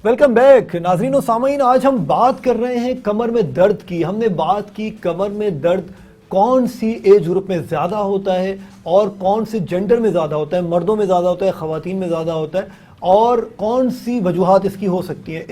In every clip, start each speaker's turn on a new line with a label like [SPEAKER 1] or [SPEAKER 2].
[SPEAKER 1] Welcome back नाजरीन और सामीन। आज हम बात कर रहे हैं कमर में दर्द की। हमने बात की कमर में दर्द कौन सी एज ग्रुप में ज़्यादा होता है और कौन से जेंडर में ज़्यादा होता है, मर्दों में ज़्यादा होता है, ख़वातीन में ज़्यादा होता है, और कौन सी वजूहात इसकी हो सकती हैं।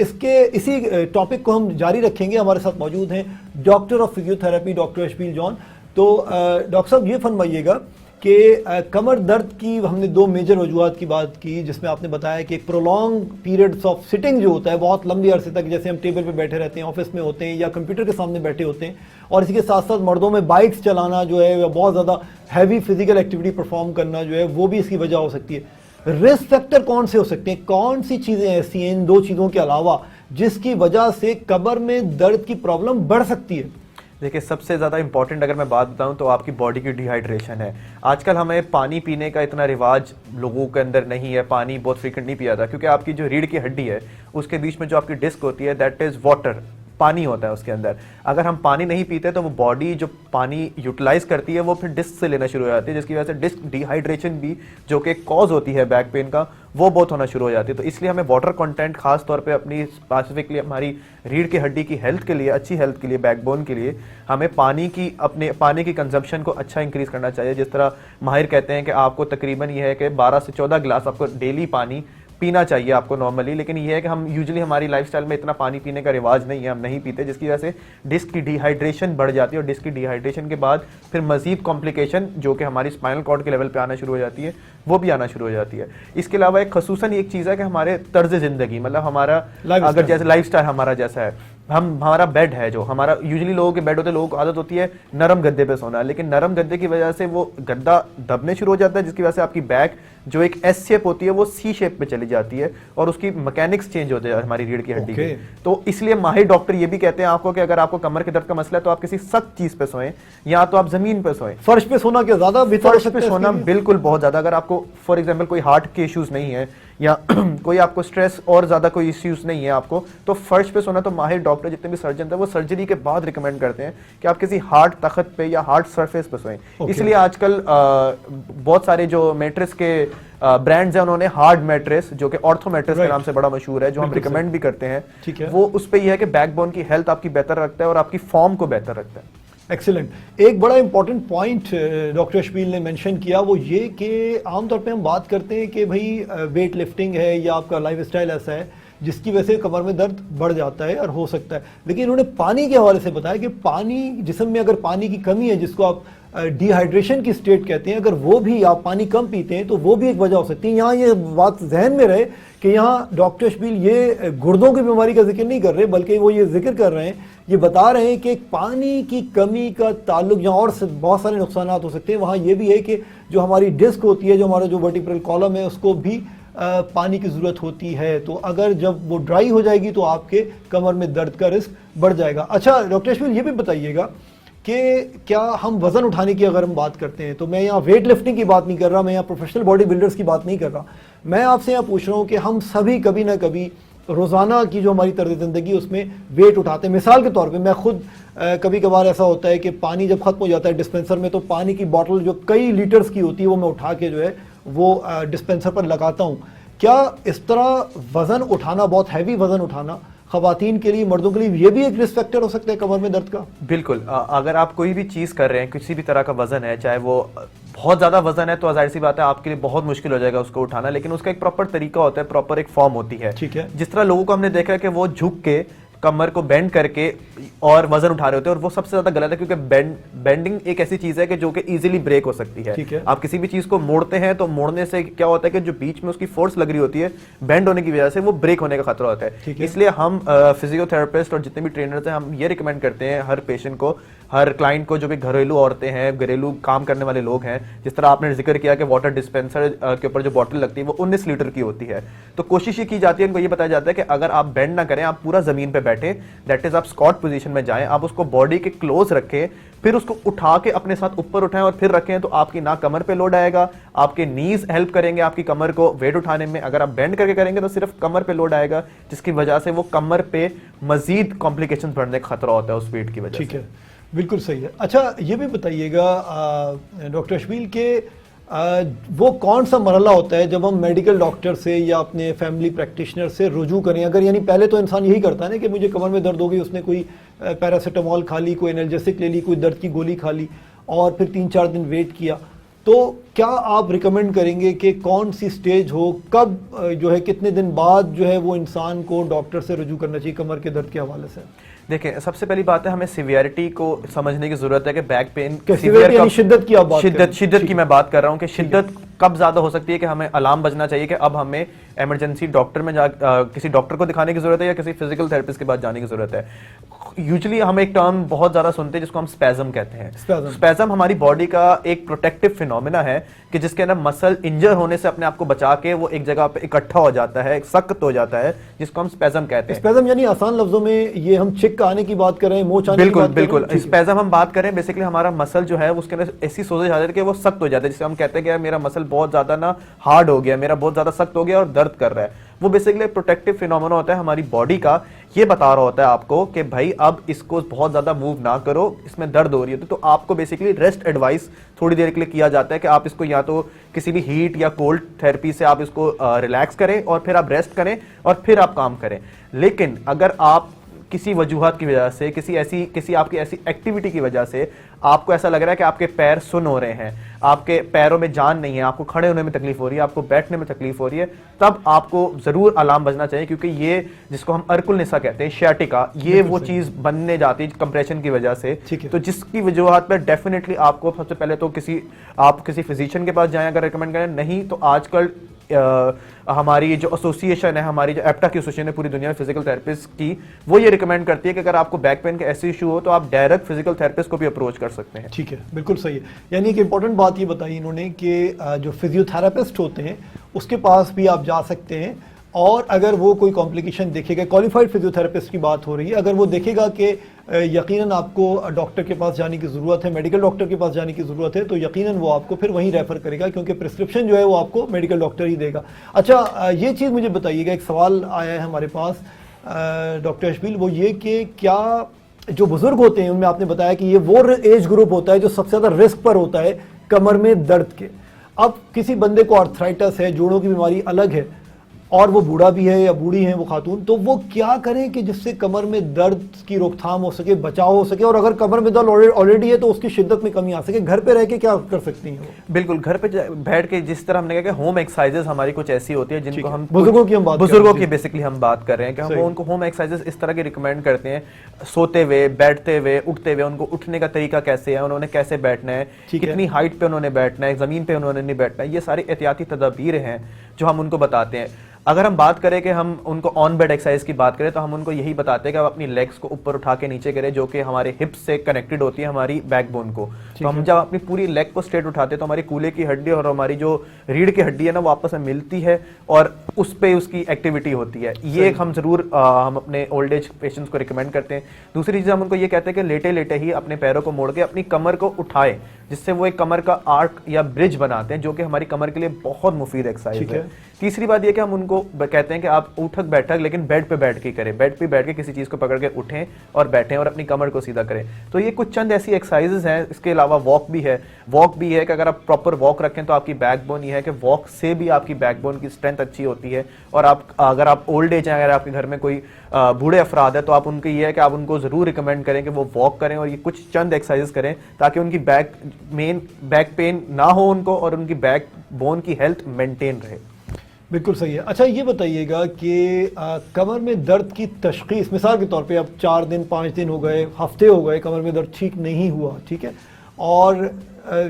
[SPEAKER 1] इसी टॉपिक को हम जारी रखेंगे। हमारे साथ मौजूद हैं doctor of physiotherapy doctor Ashbeel John. तो डॉक्टर साहब ये फरमाइएगा कि कमर दर्द की हमने दो मेजर वजूहात की बात की, जिसमें आपने बताया कि एक प्रोलॉन्ग पीरियड्स ऑफ सिटिंग जो होता है, बहुत लंबी अरसे तक, जैसे हम टेबल पे बैठे रहते हैं, ऑफिस में होते हैं या कंप्यूटर के सामने बैठे होते हैं, और इसी के साथ साथ मर्दों में बाइक्स चलाना जो है या बहुत ज़्यादा हैवी फिजिकल एक्टिविटी परफॉर्म करना जो है वो भी इसकी वजह हो सकती है। रिस्क फैक्टर कौन से हो सकते हैं, कौन सी चीज़ें ऐसी हैं इन दो चीज़ों के अलावा जिसकी वजह से कमर में दर्द की प्रॉब्लम बढ़ सकती है?
[SPEAKER 2] देखिए, सबसे ज़्यादा इंपॉर्टेंट अगर मैं बात बताऊं तो आपकी बॉडी की डिहाइड्रेशन है। आजकल हमें पानी पीने का इतना रिवाज लोगों के अंदर नहीं है, पानी बहुत फ्रीक्वेंट नहीं पिया जाता, क्योंकि आपकी जो रीढ़ की हड्डी है उसके बीच में जो आपकी डिस्क होती है दैट इज़ वाटर, पानी होता है उसके अंदर। अगर हम पानी नहीं पीते तो वो बॉडी जो पानी यूटिलाइज करती है वो फिर डिस्क से लेना शुरू हो जाती है, जिसकी वजह से डिस्क डिहाइड्रेशन भी जो कि कॉज होती है बैक पेन का, वो बहुत होना शुरू हो जाती है। तो इसलिए हमें वाटर कंटेंट खास तौर पे अपनी स्पेसिफिकली हमारी रीढ़ की हड्डी की हेल्थ के लिए, अच्छी हेल्थ के लिए, बैकबोन के लिए हमें अपने पानी की कंजम्पशन को अच्छा इंक्रीज करना चाहिए। जिस तरह माहिर कहते हैं कि आपको तकरीबन ये है कि 12 से 14 गिलास आपको डेली पानी पीना चाहिए आपको नॉर्मली, लेकिन ये है कि हम यूजुअली हमारी लाइफस्टाइल में इतना पानी पीने का रिवाज नहीं है, हम नहीं पीते, जिसकी वजह से डिस्क की डिहाइड्रेशन बढ़ जाती है, और डिस्क की डिहाइड्रेशन के बाद फिर मजीद कॉम्प्लिकेशन जो कि हमारी स्पाइनल कॉर्ड के लेवल पे आना शुरू हो जाती है, वो भी आना शुरू हो जाती है। इसके अलावा एक खसूसन एक चीज़ है कि हमारे तर्ज जिंदगी, मतलब हमारा अगर जैसे लाइफस्टाइल हमारा जैसा है, हमारा बेड है जो हमारा यूजुअली लोगों के बेड होते हैं, लोगों को आदत होती है नरम गद्दे पे सोना, लेकिन नरम गद्दे की वजह से वो गद्दा दबने शुरू हो जाता है, जिसकी वजह से आपकी बैक जो एक एस शेप होती है वो सी शेप पे चली जाती है, और उसकी मैकेनिक्स चेंज होते हैं हमारी रीढ़ की हड्डी के। तो इसलिए माहिर डॉक्टर ये भी कहते हैं आपको कि अगर आपको कमर के दर्द का मसला है तो आप किसी सख्त चीज पे सोएं, या तो आप जमीन पे सोएं।
[SPEAKER 1] फर्श पे सोना क्या ज्यादा?
[SPEAKER 2] फर्श पे सोना बिल्कुल बहुत ज्यादा। अगर आपको फॉर एग्जाम्पल कोई हार्ट के इश्यूज नहीं है या कोई आपको स्ट्रेस और ज्यादा कोई इश्यूज नहीं है आपको, तो फर्श पे सोना तो माहिर डॉक्टर जितने भी सर्जन थे वो सर्जरी के बाद रिकमेंड करते हैं कि आप किसी हार्ड तख्त पे या हार्ड सरफेस पे सोएं। इसलिए आजकल बहुत सारे जो मैट्रेस के ब्रांड्स हैं, उन्होंने हार्ड मैट्रेस जो कि ऑर्थो मैट्रेस के नाम से बड़ा मशहूर है, जो हम रिकमेंड भी करते हैं, वो उस पे ये है कि बैकबोन की हेल्थ आपकी बेहतर रखता है और आपकी फॉर्म को बेहतर रखता है।
[SPEAKER 1] एक्सीलेंट। एक बड़ा इंपॉर्टेंट पॉइंट डॉक्टर अशबील ने मेंशन किया, वो ये कि आमतौर पे हम बात करते हैं कि भाई वेट लिफ्टिंग है या आपका लाइफस्टाइल ऐसा है जिसकी वजह से कमर में दर्द बढ़ जाता है और हो सकता है, लेकिन उन्होंने पानी के हवाले से बताया कि पानी, जिस्म में अगर पानी की कमी है, जिसको आप डिहाइड्रेशन की स्टेट कहते हैं, अगर वो भी आप पानी कम पीते हैं तो वो भी एक वजह हो सकती है। यहाँ ये बात जहन में रहे कि यहाँ डॉक्टर अशबील ये गुर्दों की बीमारी का जिक्र नहीं कर रहे, बल्कि वो ये जिक्र कर रहे हैं, ये बता रहे हैं कि पानी की कमी का ताल्लुक जहाँ और बहुत सारे नुकसान हो सकते हैं, वहाँ ये भी है कि जो हमारी डिस्क होती है, जो हमारा जो वर्टिब्रल कॉलम है, उसको भी पानी की ज़रूरत होती है। तो अगर जब वो ड्राई हो जाएगी तो आपके कमर में दर्द का रिस्क बढ़ जाएगा। अच्छा डॉक्टर अशबील, ये भी बताइएगा कि क्या हम वज़न उठाने की अगर हम बात करते हैं, तो मैं यहाँ वेट लिफ्टिंग की बात नहीं कर रहा, मैं यहाँ प्रोफेशनल बॉडी बिल्डर्स की बात नहीं कर रहा, मैं आपसे यहाँ पूछ रहा हूँ कि हम सभी कभी ना कभी रोज़ाना की जो हमारी तर्ज ज़िंदगी उसमें वेट उठाते हैं। मिसाल के तौर पे मैं खुद कभी कभार ऐसा होता है कि पानी जब ख़त्म हो जाता है डिस्पेंसर में, तो पानी की बॉटल जो कई लीटर्स की होती है वो मैं उठा के जो है वो डिस्पेंसर पर लगाता हूँ। क्या इस तरह वज़न उठाना, बहुत हैवी वज़न उठाना, ख़वातीन के लिए, मर्दों के लिए, ये भी एक रिस्क फैक्टर हो सकता है कमर में दर्द का?
[SPEAKER 2] बिल्कुल। अगर आप कोई भी चीज़ कर रहे हैं, किसी भी तरह का वज़न है, चाहे वो बहुत ज़्यादा वज़न है, तो जाहिर सी बात है आपके लिए बहुत मुश्किल हो जाएगा उसको उठाना, लेकिन उसका एक प्रॉपर तरीका होता है, प्रॉपर एक फॉर्म होती है।
[SPEAKER 1] ठीक है।
[SPEAKER 2] जिस तरह लोगों को हमने देखा है कि वो झुक के कमर को बेंड करके और वजन उठा रहे होते हैं, और वो सबसे ज्यादा गलत है, क्योंकि बेंडिंग एक ऐसी चीज है कि जो कि इजीली ब्रेक हो सकती है। आप किसी भी चीज को मोड़ते हैं तो मोड़ने से क्या होता है कि जो बीच में उसकी फोर्स लग रही होती है, बेंड होने की वजह से वो ब्रेक होने का खतरा होता है। इसलिए हम फिजियोथेरेपिस्ट और जितने भी ट्रेनर्स हैं, हम ये रिकमेंड करते हैं हर पेशेंट को, हर क्लाइंट को, जो भी घरेलू औरतें हैं, घरेलू काम करने वाले लोग हैं, जिस तरह आपने जिक्र किया कि वाटर डिस्पेंसर के ऊपर जो बॉटल लगती है वो 19 लीटर की होती है, तो कोशिश ये की जाती है, उनको ये बताया जाता है कि अगर आप बेंड ना करें, आप पूरा जमीन पे बैठे, दैट इज आप स्क्वाट पोजीशन में जाएं, आप उसको बॉडी के क्लोज रखें, फिर उसको उठा के अपने साथ ऊपर उठाएं और फिर रखें, तो आपकी ना कमर पे लोड आएगा, आपके नीज हेल्प करेंगे आपकी कमर को वेट उठाने में। अगर आप बेंड करके करेंगे तो सिर्फ कमर पे लोड आएगा, जिसकी वजह से वो कमर पे मजीद कॉम्प्लिकेशन बढ़ने का खतरा होता है उस वेट की वजह से।
[SPEAKER 1] ठीक है, बिल्कुल सही है। अच्छा ये भी बताइएगा डॉक्टर अशबील के वो कौन सा मरहला होता है जब हम मेडिकल डॉक्टर से या अपने फैमिली प्रैक्टिशनर से रुजू करें? अगर यानी पहले तो इंसान यही करता है ना कि मुझे कमर में दर्द हो गई, उसने कोई पैरासीटामोल खा ली, कोई एनाल्जेसिक ले ली, कोई दर्द की गोली खा ली और फिर 3-4 दिन वेट किया। तो क्या आप रिकमेंड करेंगे कि कौन सी स्टेज हो, कब जो है कितने दिन बाद जो है वो इंसान को डॉक्टर से रुजू करना चाहिए कमर के दर्द के हवाले से?
[SPEAKER 2] देखिए, सबसे पहली बात है हमें सिवियरिटी को समझने की जरूरत है कि बैक पेन
[SPEAKER 1] शिद्दत की आप बात
[SPEAKER 2] शिद्दत की मैं बात कर रहा हूँ कि शिद्दत कब ज्यादा हो सकती है कि हमें अलार्म बजना चाहिए कि अब हमें इमरजेंसी डॉक्टर में किसी डॉक्टर को दिखाने की जरूरत है या किसी फिजिकल थेरेपिस्ट के पास जाने की जरूरत है। यूजुअली हम एक टर्म बहुत ज्यादा सुनते हैं जिसको हम स्पैज्म कहते हैं। स्पैज्म हमारी बॉडी का एक प्रोटेक्टिव फिनोमिना है कि जिसके अंदर मसल इंजर होने से अपने आप को बचा के वो एक जगह पे इकट्ठा हो जाता है, सख्त हो जाता है, जिसको हम स्पैज्म कहते हैं।
[SPEAKER 1] स्पैज्म यानी आसान लफ्जों में ये हम चिक आने की बात कर रहे हैं, मोच आने की बात कर रहे हैं।
[SPEAKER 2] बिल्कुल स्पैज्म हम बात करें, बेसिकली हमारा मसल जो है उसके अंदर ऐसी सोजेज आ जाती है कि वो सख्त हो जाता है, जिसे हम कहते हैं कि मेरा मसल बहुत ज्यादा ना हार्ड हो गया, मेरा बहुत ज्यादा सख्त हो गया और दर्द कर रहा है। वो बेसिकली प्रोटेक्टिव फिनोमेना होता है हमारी बॉडी का, ये बता रहा होता है आपको कि भाई अब इसको बहुत ज्यादा मूव ना करो, इसमें दर्द हो रही है। तो आपको बेसिकली रेस्ट एडवाइस थोड़ी देर के लिए किया जाता है कि आप इसको या तो किसी भी हीट या कोल्ड थेरेपी से आप इसको रिलैक्स करें और फिर आप रेस्ट करें और फिर आप काम करें। लेकिन अगर आप किसी वजूहात की वजह से, किसी आपकी ऐसी एक्टिविटी की वजह से आपको ऐसा लग रहा है कि आपके पैर सुन हो रहे हैं, आपके पैरों में जान नहीं है, आपको खड़े होने में तकलीफ हो रही है, आपको बैठने में तकलीफ हो रही है, तब आपको जरूर अलार्म बजना चाहिए, क्योंकि ये जिसको हम अर्कुल निसा कहते हैं, शियाटिका, ये वो चीज बनने जाती है कंप्रेशन की वजह से। तो जिसकी वजूहात पर डेफिनेटली आपको सबसे पहले तो आप किसी फिजिशियन के पास जाएं अगर रिकमेंड करें, नहीं तो आजकल हमारी जो एसोसिएशन है, हमारी जो एप्टा की एसोसिएशन है पूरी दुनिया में फिजिकल थेरेपिस्ट की, वो ये रिकमेंड करती है कि अगर आपको बैक पेन का ऐसे इशू हो तो आप डायरेक्ट फिजिकल थेरेपिस्ट को भी अप्रोच कर सकते हैं।
[SPEAKER 1] ठीक है, बिल्कुल सही है। यानी एक इंपॉर्टेंट बात ये बताई इन्होंने कि जो फिजियोथेरेपिस्ट होते हैं उसके पास भी आप जा सकते हैं, और अगर वो कोई कॉम्प्लिकेशन देखेगा, क्वालिफाइड फिजियोथेरेपिस्ट की बात हो रही है, अगर वो देखेगा कि यकीनन आपको डॉक्टर के पास जाने की ज़रूरत है, मेडिकल डॉक्टर के पास जाने की ज़रूरत है, तो यकीनन वो आपको फिर वहीं रेफ़र करेगा, क्योंकि प्रिस्क्रिप्शन जो है वो आपको मेडिकल डॉक्टर ही देगा। अच्छा, ये चीज़ मुझे बताइएगा, एक सवाल आया है हमारे पास डॉक्टर अशबील, वो ये कि क्या जो बुज़ुर्ग होते हैं उनमें आपने बताया कि ये वो एज ग्रुप होता है जो सबसे ज़्यादा रिस्क पर होता है कमर में दर्द के। अब किसी बंदे को आर्थराइटिस है, जोड़ों की बीमारी अलग है, और वो बूढ़ा भी है या बूढ़ी है वो खातून, तो वो क्या करें कि जिससे कमर में दर्द की रोकथाम हो सके, बचाव हो सके, और अगर कमर में दर्द ऑलरेडी है तो उसकी शिद्दत में कमी आ सके? घर पे रह के क्या कर सकती हैं?
[SPEAKER 2] बिल्कुल, घर पे बैठ के, जिस तरह हमने कहा कि होम एक्सरसाइजेस हमारी कुछ ऐसी होती है जिनको हम
[SPEAKER 1] बुजुर्गों की
[SPEAKER 2] बेसिकली हम बात कर रहे हैं कि हम उनको होम एक्सरसाइजेस इस तरह के रिकमेंड करते हैं, सोते हुए, बैठते हुए, उठते हुए, उनको उठने का तरीका कैसे है, उन्होंने कैसे बैठना है, कितनी हाइट पे उन्होंने बैठना है, जमीन पे उन्होंने नहीं बैठना है, ये सारी एहतियाती तदाबीर हैं जो हम उनको बताते हैं। अगर हम बात करें कि हम उनको ऑन बेड एक्सरसाइज की बात करें तो हम उनको यही बताते हैं कि आप अपनी लेग्स को ऊपर उठा के नीचे करें, जो कि हमारे हिप्स से कनेक्टेड होती है हमारी बैकबोन को। तो हम जब अपनी पूरी लेग को स्ट्रेट उठाते हैं तो हमारी कूल्हे की हड्डी और हमारी जो रीढ़ की हड्डी है ना, वो आपस में मिलती है और उस पे उसकी एक्टिविटी होती है। ये हम जरूर हम अपने ओल्ड एज पेशेंट्स को रिकमेंड करते हैं। दूसरी चीज हम उनको ये कहते हैं कि लेटे लेटे ही अपने पैरों को मोड़ के अपनी कमर को उठाए, जिससे वो एक कमर का आर्क या ब्रिज बनाते हैं, जो कि हमारी कमर के लिए बहुत मुफीद एक्सरसाइज है। तीसरी बात ये कि हम उनको कहते हैं कि आप उठक बैठक लेकिन बेड पे बैठ के करें, बेड पे बैठ के किसी चीज को पकड़ के उठें और बैठें और अपनी कमर को सीधा करें। तो ये कुछ चंद ऐसी एक्सरसाइजेस हैं। इसके अलावा वॉक भी है कि अगर आप प्रॉपर वॉक रखें तो आपकी बैकबोन, ये है कि वॉक से भी आपकी बैकबोन की स्ट्रेंथ अच्छी होती है। और अगर आप ओल्ड एज हैं, अगर आपके घर में कोई बूढ़े अफराद है, तो आप उनके ये है कि आप उनको जरूर रिकमेंड करें कि वो वॉक करें और ये कुछ चंद एक्सरसाइजेस करें ताकि उनकी बैक पेन ना हो उनको और उनकी बैक बोन की हेल्थ मेंटेन रहे।
[SPEAKER 1] बिल्कुल सही है। अच्छा, ये बताइएगा कि कमर में दर्द की तशखीस, मिसाल के तौर पे अब 4 दिन 5 दिन हो गए, हफ्ते हो गए, कमर में दर्द ठीक नहीं हुआ, ठीक है, और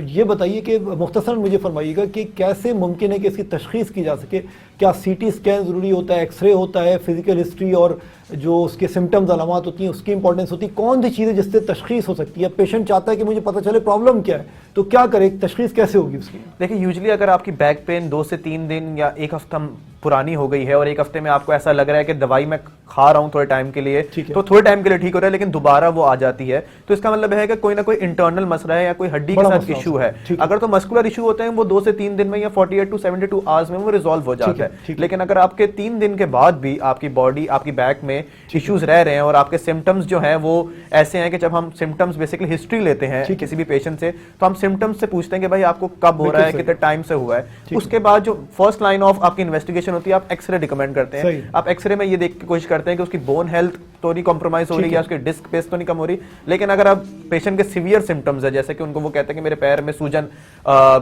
[SPEAKER 1] ये बताइए कि मुख्तसरन मुझे फरमाइएगा कि कैसे मुमकिन है कि इसकी तशखीस की जा सके? क्या सीटी स्कैन ज़रूरी होता है, एक्सरे होता है, फिजिकल हिस्ट्री और जो उसके सिम्टम्स अलामत होती हैं उसकी इंपॉर्टेंस होती है? कौन सी चीज़ें जिससे तशखीस हो सकती है? पेशेंट चाहता है कि मुझे पता चले प्रॉब्लम क्या है, तो क्या करे, तशखीस कैसे होगी उसकी?
[SPEAKER 2] देखिए, यूजुअली अगर आपकी बैक पेन 2 से 3 दिन या 1 हफ्ता पुरानी हो गई है और 1 हफ्ते में आपको ऐसा लग रहा है कि दवाई मैं खा रहा हूं थोड़े टाइम के लिए, तो थोड़े टाइम के लिए ठीक हो रहा है लेकिन दोबारा वो आ जाती है, तो इसका मतलब है कि कोई ना कोई इंटरनल मसला है या कोई हड्डी के साथ इशू है। अगर तो मस्कुलर इशू होते हैं वो 2 से 3 दिन में या 48 to 72 आवर्स में वो रिजॉल्व हो जाता है। लेकिन अगर आपके 3 दिन के बाद भी आपकी बॉडी, आपकी बैक में में इश्यूज रह रहे हैं और आपके सिम्टम्स जो हैं वो ऐसे हैं कि जब हम सिम्टम्स बेसिकली हिस्ट्री लेते हैं किसी भी पेशेंट से, तो हम सिम्टम्स से पूछते हैं कि भाई आपको कब हो रहा है, कितने टाइम से हुआ है। उसके बाद जो फर्स्ट लाइन ऑफ आपकी इन्वेस्टिगेशन होती है, आप एक्सरे रिकमेंड करते हैं। आप एक्सरे में ये देख के कोशिश करते हैं कि उसकी बोन हेल्थ तो नहीं कॉम्प्रोमाइज हो रही है, उसकी डिस्क पेस तो नहीं कम हो रही। लेकिन अगर आप पेशेंट के सीवियर सिम्टम्स है, जैसे कि उनको वो कहते हैं कि मेरे पैर में सूजन,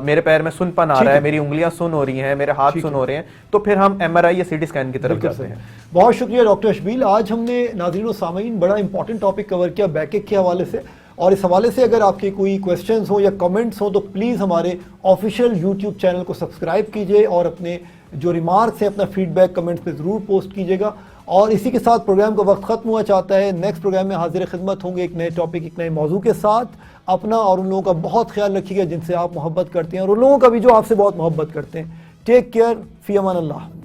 [SPEAKER 2] मेरे पैर में सुनपन आ रहा है, मेरी उंगलियां सुन हो रही हैं, मेरे हाथ सुन हो रहे हैं, तो फिर हम MRI या CT स्कैन की तरफ जाते हैं।
[SPEAKER 1] बहुत शुक्रिया डॉक्टर शबील। आज हमने नाज़रीन और सामीन बड़ा इंपॉर्टेंट टॉपिक कवर किया बैकएक के हवाले से, और इस हवाले से अगर आपके कोई क्वेश्चंस हो या कमेंट्स हो तो प्लीज़ हमारे ऑफिशियल यूट्यूब चैनल को सब्सक्राइब कीजिए और अपने जो रिमार्क्स हैं अपना फीडबैक कमेंट्स पे ज़रूर पोस्ट कीजिएगा। और इसी के साथ प्रोग्राम का वक्त ख़त्म हुआ चाहता है। नेक्स्ट प्रोग्राम में हाजिर खिदमत होंगे एक नए टॉपिक, एक नए मौजू के साथ। अपना और उन लोगों का बहुत ख्याल रखिएगा जिनसे आप मोहब्बत करते हैं और उन लोगों का भी जो आपसे बहुत मोहब्बत करते हैं। टेक केयर, फ़ी अमान अल्लाह।